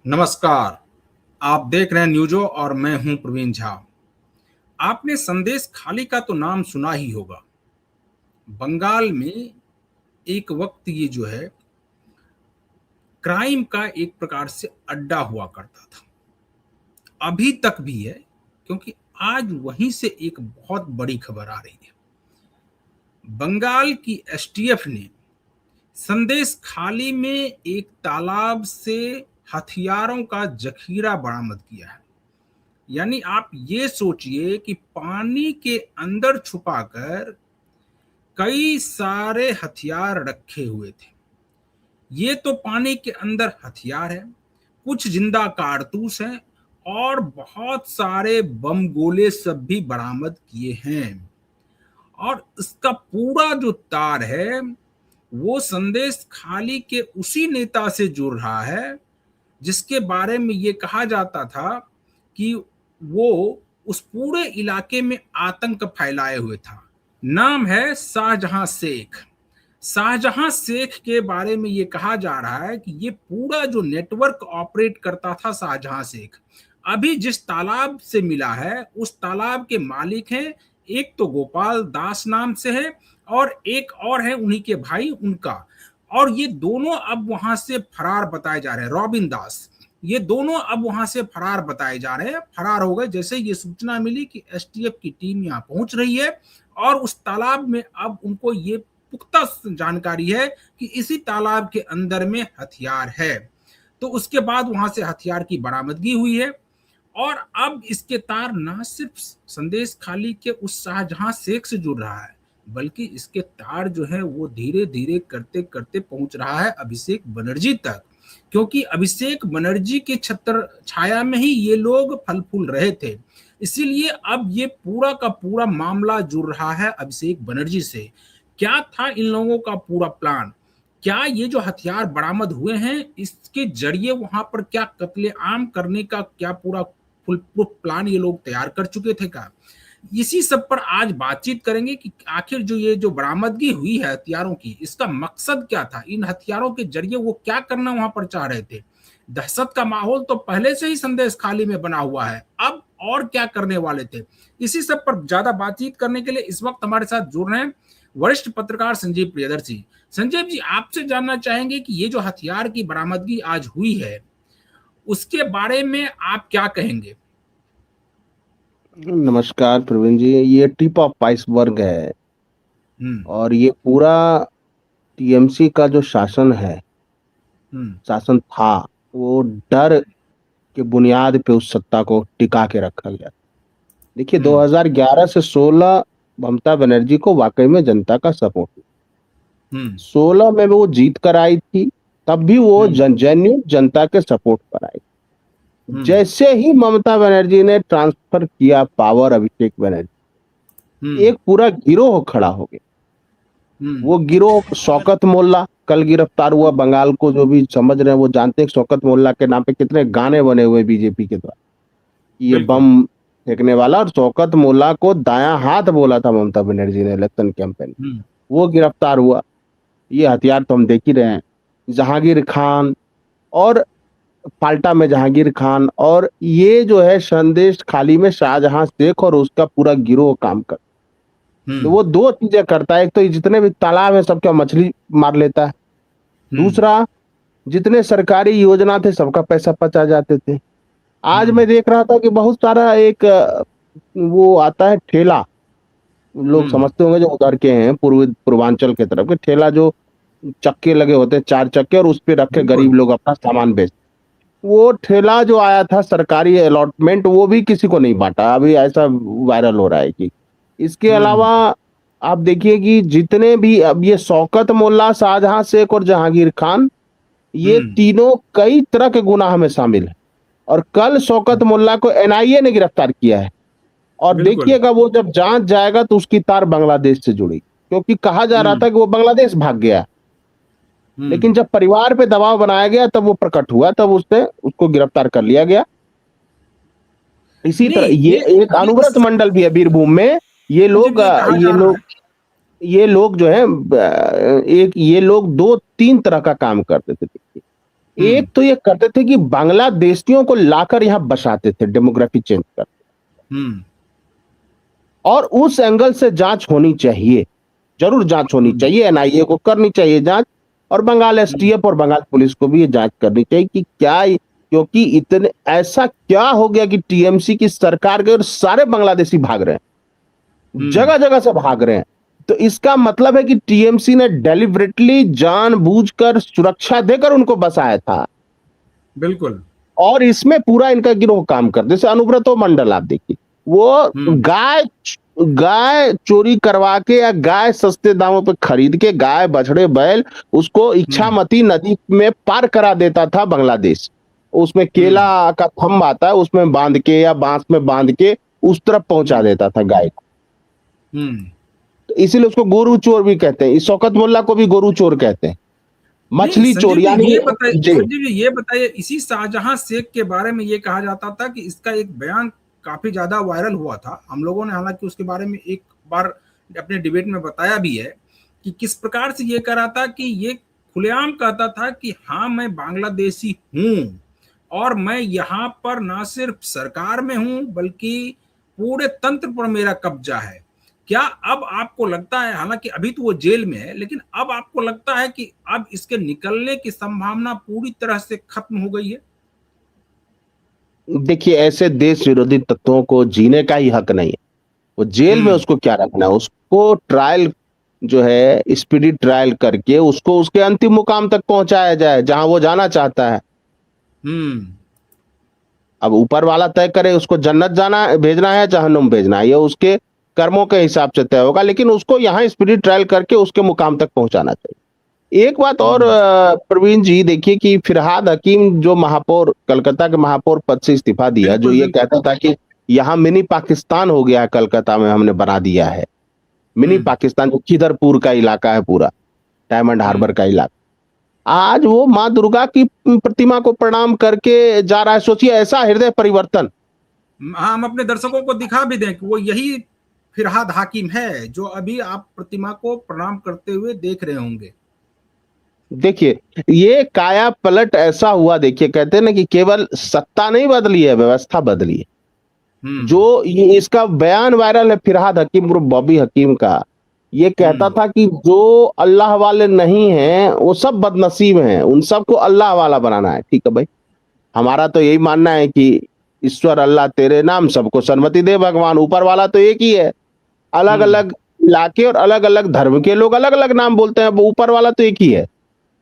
नमस्कार। आप देख रहे हैं न्यूजो और मैं हूं प्रवीण झा। आपने संदेश खाली का तो नाम सुना ही होगा। बंगाल में एक वक्त ये जो है क्राइम का एक प्रकार से अड्डा हुआ करता था, अभी तक भी है, क्योंकि आज वहीं से एक बहुत बड़ी खबर आ रही है। बंगाल की एसटीएफ ने संदेश खाली में एक तालाब से हथियारों का जखीरा बरामद किया है। यानी आप ये सोचिए कि पानी के अंदर छुपाकर कई सारे हथियार रखे हुए थे। ये तो पानी के अंदर हथियार है, कुछ जिंदा कारतूस हैं और बहुत सारे बम गोले सब भी बरामद किए हैं। और इसका पूरा जो तार है वो संदेश खाली के उसी नेता से जुड़ रहा है जिसके बारे में ये कहा जाता था कि वो उस पूरे इलाके में आतंक फैलाए हुए था। नाम है शाहजहां शेख। शाहजहां शेख के बारे में ये कहा जा रहा है कि ये पूरा जो नेटवर्क ऑपरेट करता था शाहजहां शेख, अभी जिस तालाब से मिला है उस तालाब के मालिक हैं, एक तो गोपाल दास नाम से है और एक और है उन्हीं के भाई उनका। और ये दोनों अब वहां से फरार बताए जा रहे हैं, रॉबिन दास। ये दोनों अब वहां से फरार बताए जा रहे हैं, फरार हो गए जैसे ये सूचना मिली कि एसटीएफ की टीम यहाँ पहुंच रही है। और उस तालाब में अब उनको ये पुख्ता जानकारी है कि इसी तालाब के अंदर में हथियार है। तो उसके बाद वहां से हथियार की बरामदगी हुई है। और अब इसके तार ना सिर्फ संदेश खाली के उस शाहजहां शेख से जुड़ रहा है, बल्कि इसके तार जो है वो धीरे धीरे करते करते पहुंच रहा है अभिषेक बनर्जी तक, क्योंकि अभिषेक बनर्जी के छत्र छाया में ही ये लोग फल फूल रहे थे। इसीलिए अब ये पूरा का पूरा मामला जुड़ रहा है अभिषेक बनर्जी से। क्या था इन लोगों का पूरा प्लान? क्या ये जो हथियार बरामद हुए हैं इसके जरिए वहां पर क्या कत्लेआम करने का क्या पूरा फुल प्रूफ प्लान ये लोग तैयार कर चुके थे क्या? इसी सब पर आज बातचीत करेंगे कि आखिर जो ये जो बरामदगी हुई है हथियारों की, इसका मकसद क्या था? इन हथियारों के जरिए वो क्या करना वहां पर चाह रहे थे? दहशत का माहौल तो पहले से ही संदेश खाली में बना हुआ है, अब और क्या करने वाले थे? इसी सब पर ज्यादा बातचीत करने के लिए इस वक्त हमारे साथ जुड़ रहे हैं वरिष्ठ पत्रकार संजीव प्रियदर्शी। संजीव जी, आपसे जानना चाहेंगे कि ये जो हथियार की बरामदगी आज हुई है उसके बारे में आप क्या कहेंगे? नमस्कार प्रवीण जी, ये टिप ऑफ आइसबर्ग है। और ये पूरा टीएमसी का जो शासन है, शासन था, वो डर के बुनियाद पे उस सत्ता को टिका के रखा गया। देखिए 2011 से 16 ममता बनर्जी को वाकई में जनता का सपोर्ट, 16 में वो जीत कर आई थी, तब भी वो जेन्युइन जनता के सपोर्ट पर आई। जैसे ही ममता बनर्जी ने ट्रांसफर किया पावर अभिषेक बनर्जी, एक पूरा गिरोह खड़ा हो गया। वो गिरोह शौकत मोल्ला कल गिरफ्तार हुआ। बंगाल को जो भी समझ रहे हैं वो जानते हैं शौकत मोल्ला के नाम पे कितने गाने बने हुए बीजेपी के द्वारा, ये बम फेंकने वाला। और शौकत मोल्ला को दायां हाथ बोला था ममता बनर्जी ने इलेक्शन कैंपेन, वो गिरफ्तार हुआ। ये हथियार तो हम देख ही रहे हैं। जहांगीर खान और फाल्टा में जहांगीर खान, और ये जो है संदेश खाली में शाहजहां शेख और उसका पूरा गिरोह काम कर। तो वो दो चीजें करता है, एक तो जितने भी तालाब है सबका मछली मार लेता है, दूसरा जितने सरकारी योजना थे सबका पैसा पचा जाते थे। आज मैं देख रहा था कि बहुत सारा एक वो आता है ठेला, लोग समझते होंगे जो उधर के हैं पूर्वांचल के तरफ के, ठेला जो चक्के लगे होते हैं, 4 चक्के, और उस पे रख के गरीब लोग अपना सामान बेचते। वो ठेला जो आया था सरकारी अलॉटमेंट, वो भी किसी को नहीं बांटा। अभी ऐसा वायरल हो रहा है कि इसके अलावा आप देखिए कि जितने भी अब ये शौकत मोल्ला, शाहजहां शेख और जहांगीर खान, ये तीनों कई तरह के गुनाह में शामिल है। और कल शौकत मोल्ला को एनआईए ने गिरफ्तार किया है। और देखिएगा वो जब जांच जाएगा तो उसकी तार बांग्लादेश से जुड़ी, क्योंकि कहा जा रहा था कि वो बांग्लादेश भाग गया, लेकिन जब परिवार पे दबाव बनाया गया तब वो प्रकट हुआ, तब उसको गिरफ्तार कर लिया गया। इसी तरह ये एक अनुव्रत मंडल भी है बीरभूम में। ये लोग जो है ये लोग 2-3 तरह का काम करते थे। एक तो ये करते थे कि बांग्लादेशियों को लाकर यहां बसाते थे, डेमोग्राफी चेंज कर, और उस एंगल से जांच होनी चाहिए, जरूर जांच होनी चाहिए, एनआईए को करनी चाहिए जांच, और बंगाल एसटीएफ और बंगाल पुलिस को भी ये जांच करनी चाहिए कि क्या, क्योंकि इतने ऐसा क्या हो गया कि टीएमसी की सरकार के और सारे बांग्लादेशी भाग रहे हैं, जगह जगह से भाग रहे हैं। तो इसका मतलब है कि टीएमसी ने डेलिबरेटली जानबूझकर सुरक्षा देकर उनको बसाया था। बिल्कुल। और इसमें पूरा इनका गिरोह काम कर, जैसे अनुव्रतो मंडल आप देखिए, वो गाय चोरी करवा के या गाय सस्ते दामों पे खरीद के, गाय बछड़े बैल, उसको इच्छामती नदी में पार करा देता था बांग्लादेश। उसमें केला का थंब आता है, उसमें बांध के या बांस में बांध के उस तरफ पहुंचा देता था गाय को। तो इसीलिए उसको गोरू चोर भी कहते हैं। इस शौकत मोल्ला को भी गोरू चोर कहते हैं, मछली चोर। यानी ये बताइए, इसी शाहजहां शेख के बारे में ये कहा जाता था कि इसका एक बयान काफी ज्यादा वायरल हुआ था। हम लोगों ने हालांकि उसके बारे में एक बार अपने डिबेट में बताया भी है कि किस प्रकार से ये करा था कि ये खुलेआम कहता था कि हाँ मैं बांग्लादेशी हूं और मैं यहाँ पर ना सिर्फ सरकार में हूं बल्कि पूरे तंत्र पर मेरा कब्जा है। क्या अब आपको लगता है, हालांकि अभी तो वो जेल में है, लेकिन अब आपको लगता है कि अब इसके निकलने की संभावना पूरी तरह से खत्म हो गई है? देखिए, ऐसे देश विरोधी तत्वों को जीने का ही हक नहीं है। वो जेल में उसको क्या रखना है? उसको ट्रायल जो है, स्पीडी ट्रायल करके उसको उसके अंतिम मुकाम तक पहुंचाया जाए जहां वो जाना चाहता है। अब ऊपर वाला तय करे उसको जन्नत जाना भेजना है, जहन्नुम भेजना है, ये उसके कर्मों के हिसाब से तय होगा, लेकिन उसको यहाँ स्पीडी ट्रायल करके उसके मुकाम तक पहुंचाना चाहिए। एक बात और प्रवीण जी, देखिए कि फिरहाद हकीम जो महापौर, कलकत्ता के महापौर पद से इस्तीफा दिया, जो ये कहता था कि यहाँ मिनी पाकिस्तान हो गया है, कलकत्ता में हमने बना दिया है मिनी पाकिस्तान, जो खिदरपुर का इलाका है, पूरा डायमंड हार्बर का इलाका, आज वो माँ दुर्गा की प्रतिमा को प्रणाम करके जा रहा है। सोचिए, ऐसा हृदय परिवर्तन। हम अपने दर्शकों को दिखा भी दें कि वो यही फिरहाद हाकिम है जो अभी आप प्रतिमा को प्रणाम करते हुए देख रहे होंगे। देखिए, ये काया पलट ऐसा हुआ। देखिए, कहते हैं ना कि केवल सत्ता नहीं बदली है, व्यवस्था बदली है। जो ये इसका बयान वायरल है फिरहाद हकीम बॉबी हकीम का, ये कहता था कि जो अल्लाह वाले नहीं हैं वो सब बदनसीब हैं, उन सबको अल्लाह वाला बनाना है। ठीक है भाई, हमारा तो यही मानना है कि ईश्वर अल्लाह तेरे नाम, सबको सन्मति दे भगवान, ऊपर वाला तो एक ही है। अलग अलग इलाके और अलग अलग धर्म के लोग अलग अलग नाम बोलते हैं, ऊपर वाला तो एक ही है।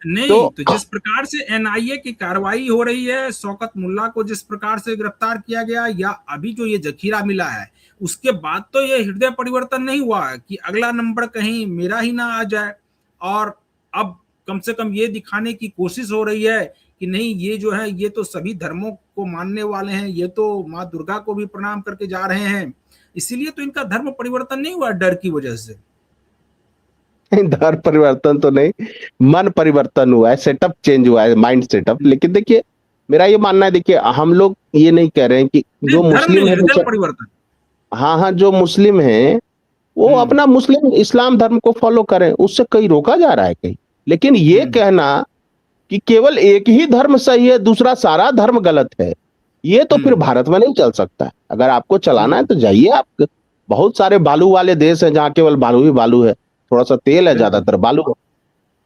नहीं तो जिस प्रकार से एनआईए की कार्रवाई हो रही है, शौकत मुल्ला को जिस प्रकार से गिरफ्तार किया गया, या अभी जो ये जखीरा मिला है, उसके बाद तो ये हृदय परिवर्तन नहीं हुआ है कि अगला नंबर कहीं मेरा ही ना आ जाए। और अब कम से कम ये दिखाने की कोशिश हो रही है कि नहीं, ये जो है ये तो सभी धर्मों को मानने वाले हैं, ये तो माँ दुर्गा को भी प्रणाम करके जा रहे हैं। इसीलिए तो इनका धर्म परिवर्तन नहीं हुआ डर की वजह से। धर्म परिवर्तन तो नहीं, मन परिवर्तन हुआ है, सेटअप चेंज हुआ है, माइंड सेटअप। लेकिन देखिए, मेरा ये मानना है, देखिए हम लोग ये नहीं कह रहे हैं कि जो मुस्लिम है परिवर्तन, हाँ, जो मुस्लिम है वो अपना मुस्लिम इस्लाम धर्म को फॉलो करें, उससे कहीं रोका जा रहा है कहीं। लेकिन ये कहना कि केवल एक ही धर्म सही है, दूसरा सारा धर्म गलत है, ये तो फिर भारत में नहीं चल सकता है। अगर आपको चलाना है तो जाइए, आप बहुत सारे बालू वाले देश हैं जहाँ केवल बालू ही बालू है, थोड़ा सा तेल है, ज्यादातर बालू है,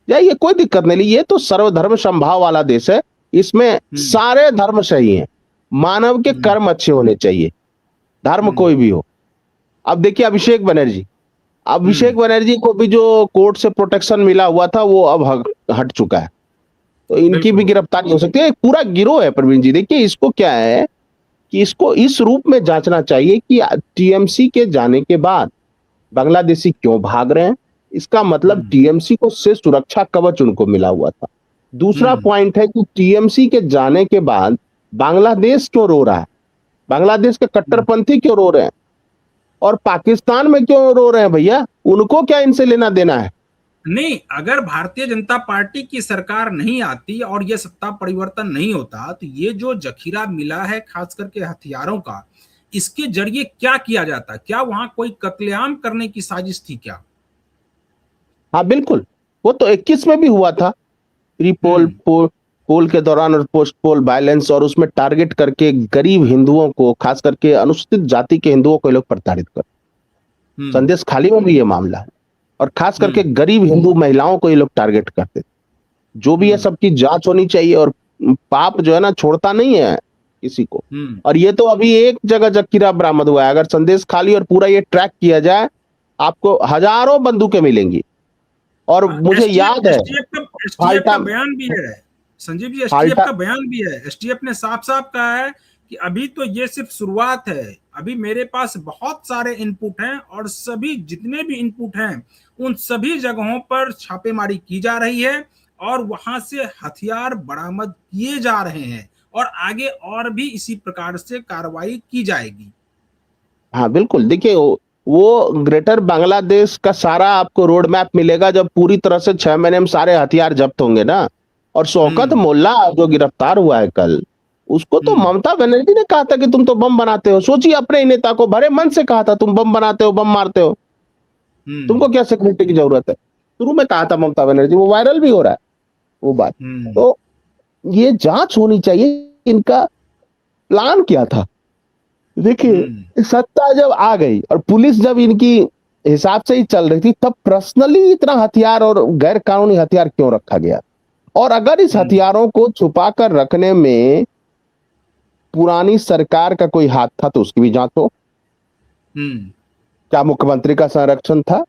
जाइए, कोई दिक्कत नहीं। ये तो सर्वधर्म संभाव वाला देश है, इसमें सारे धर्म सही हैं, मानव के कर्म अच्छे होने चाहिए, धर्म कोई भी हो। अब देखिए अभिषेक बनर्जी को भी जो कोर्ट से प्रोटेक्शन मिला हुआ था वो अब हट चुका है, तो इनकी भी गिरफ्तारी हो सकती है। एक पूरा गिरोह है प्रवीण जी। देखिए, इसको क्या है कि इसको इस रूप में जांचना चाहिए कि टीएमसी के जाने के बाद बांग्लादेशी क्यों भाग रहे हैं। इसका मतलब टीएमसी को से सुरक्षा कवच उनको मिला हुआ था। दूसरा पॉइंट है कि टीएमसी के जाने के बाद बांग्लादेश क्यों रो रहा है, बांग्लादेश के कट्टरपंथी क्यों रो रहे हैं, और पाकिस्तान में क्यों रो रहे हैं भैया, उनको क्या इनसे लेना देना है? नहीं, अगर भारतीय जनता पार्टी की सरकार नहीं आती और ये सत्ता परिवर्तन नहीं होता तो ये जो जखीरा मिला है खास करके हथियारों का, इसके जरिए क्या किया जाता? क्या वहां कोई कत्लेआम करने की साजिश थी क्या? हाँ बिल्कुल, वो तो 21 में भी हुआ था। पोल के दौरान और पोस्ट पोल वायलेंस, और उसमें टारगेट करके गरीब हिंदुओं को, खास करके अनुसूचित जाति के हिंदुओं को ये लोग प्रताड़ित कर। संदेश खाली में भी ये मामला है, और खास करके गरीब हिंदू महिलाओं को ये लोग टारगेट करते। जो भी है सबकी जांच होनी चाहिए, और पाप जो है ना छोड़ता नहीं है किसी को। और ये तो अभी एक जगह जखीरा बरामद हुआ है, अगर संदेश खाली और पूरा ये ट्रैक किया जाए, आपको हजारों बंदूकें मिलेंगी। और मुझे याद है एसटीएफ का बयान भी है संजीव जी, एसटीएफ का बयान भी है। एसटीएफ ने साफ साफ कहा है कि अभी तो ये सिर्फ शुरुआत है, अभी मेरे पास बहुत सारे इनपुट हैं, और सभी जितने भी इनपुट हैं उन सभी जगहों पर छापेमारी की जा रही है, और वहां से हथियार बरामद किए जा रहे हैं, और आगे और भी इसी प्रकार से कार्रवाई की जाएगी। हाँ बिल्कुल, देखिए वो ग्रेटर बांग्लादेश का सारा आपको रोड मैप मिलेगा जब पूरी तरह से 6 महीने में सारे हथियार जब्त होंगे ना। और शौकत मोल्ला जो गिरफ्तार हुआ है कल, उसको तो ममता बनर्जी ने कहा था कि तुम तो बम बनाते हो। सोचिए, अपने ही नेता को भरे मन से कहा था तुम बम बनाते हो, बम मारते हो, तुमको क्या सिक्योरिटी की जरूरत है। शुरू में कहा था ममता बनर्जी, वो वायरल भी हो रहा है वो बात। तो ये जांच होनी चाहिए, इनका प्लान क्या था। देखिए, सत्ता जब आ गई और पुलिस जब इनकी हिसाब से ही चल रही थी, तब पर्सनली इतना हथियार और गैर कानूनी हथियार क्यों रखा गया। और अगर इस हथियारों को छुपा कर रखने में पुरानी सरकार का कोई हाथ था तो उसकी भी जांच हो। क्या मुख्यमंत्री का संरक्षण था,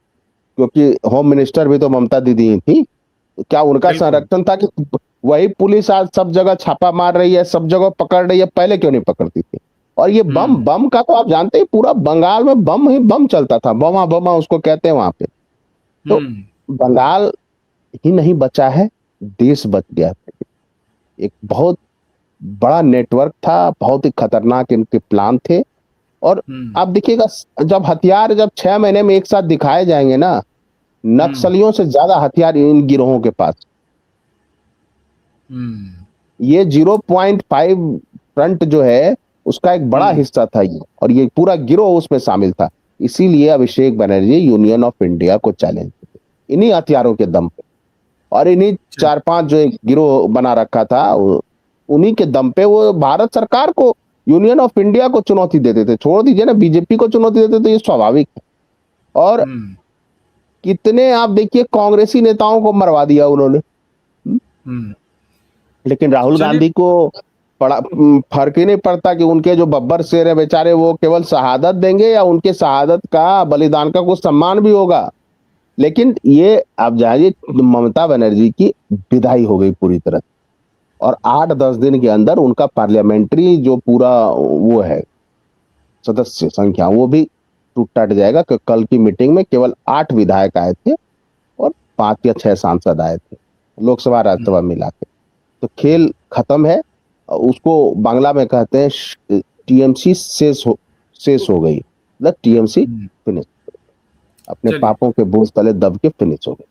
क्योंकि होम मिनिस्टर भी तो ममता दीदी ही थी। क्या उनका संरक्षण था कि वही पुलिस आज सब जगह छापा मार रही है, सब जगह पकड़ रही है, पहले क्यों नहीं पकड़ती थी। और ये बम का तो आप जानते हैं, पूरा बंगाल में बम ही बम चलता था, बमा बमा उसको कहते हैं वहां पे। तो बंगाल ही नहीं बचा है, देश बच गया। एक बहुत बड़ा नेटवर्क था, बहुत ही खतरनाक इनके प्लान थे। और आप देखिएगा, जब हथियार जब 6 महीने में एक साथ दिखाए जाएंगे ना, नक्सलियों से ज्यादा हथियार इन गिरोहों के पास। ये 0.5 फ्रंट जो है उसका एक बड़ा हिस्सा था ये, और ये पूरा गिरोह उसमें शामिल था। इसीलिए Abhishek Banerjee union of India को चैलेंज इन्हीं हथियारों के दम पे, और इन्हीं 4-5 जो एक गिरोह बना रखा था, उन्हीं के दम पे वो भारत सरकार को, यूनियन ऑफ इंडिया को चुनौती देते थे। छोड़ दीजिए ना, बीजेपी को चुनौती देते, तो ये स्वाभाविक है। और कितने आप देखिए कांग्रेसी नेताओं को मरवा दिया उन्होंने। लेकिन राहुल गांधी को बड़ा फर्क ही नहीं पड़ता कि उनके जो बब्बर शेर है बेचारे, वो केवल शहादत देंगे या उनके शहादत का, बलिदान का कुछ सम्मान भी होगा। लेकिन ये आप जानिए, ममता बनर्जी की विदाई हो गई पूरी तरह, और 8-10 दिन के अंदर उनका पार्लियामेंट्री जो पूरा वो है सदस्य संख्या, वो भी टूट जाएगा। कल की मीटिंग में केवल 8 विधायक आए थे और 5 या 6 सांसद आए थे, लोकसभा राज्यसभा मिला के। तो खेल खत्म है। उसको बांग्ला में कहते हैं टीएमसी शेष हो गई, मतलब टीएमसी फिनिश, अपने पापों के बोझ तले दब के फिनिश हो गए।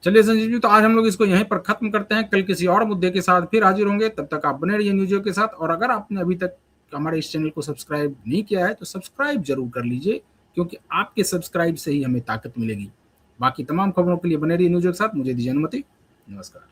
चलिए संजीव जी, तो आज हम लोग इसको यहीं पर खत्म करते हैं। कल किसी और मुद्दे के साथ फिर हाजिर होंगे, तब तक आप बने रहिए न्यूज़ के साथ। और अगर आपने अभी तक हमारे इस चैनल को सब्सक्राइब नहीं किया है तो सब्सक्राइब जरूर कर लीजिए, क्योंकि आपके सब्सक्राइब से ही हमें ताकत मिलेगी। बाकी तमाम खबरों के लिए बने रहिए न्यूज़ के साथ। मुझे दीजिए अनुमति, नमस्कार।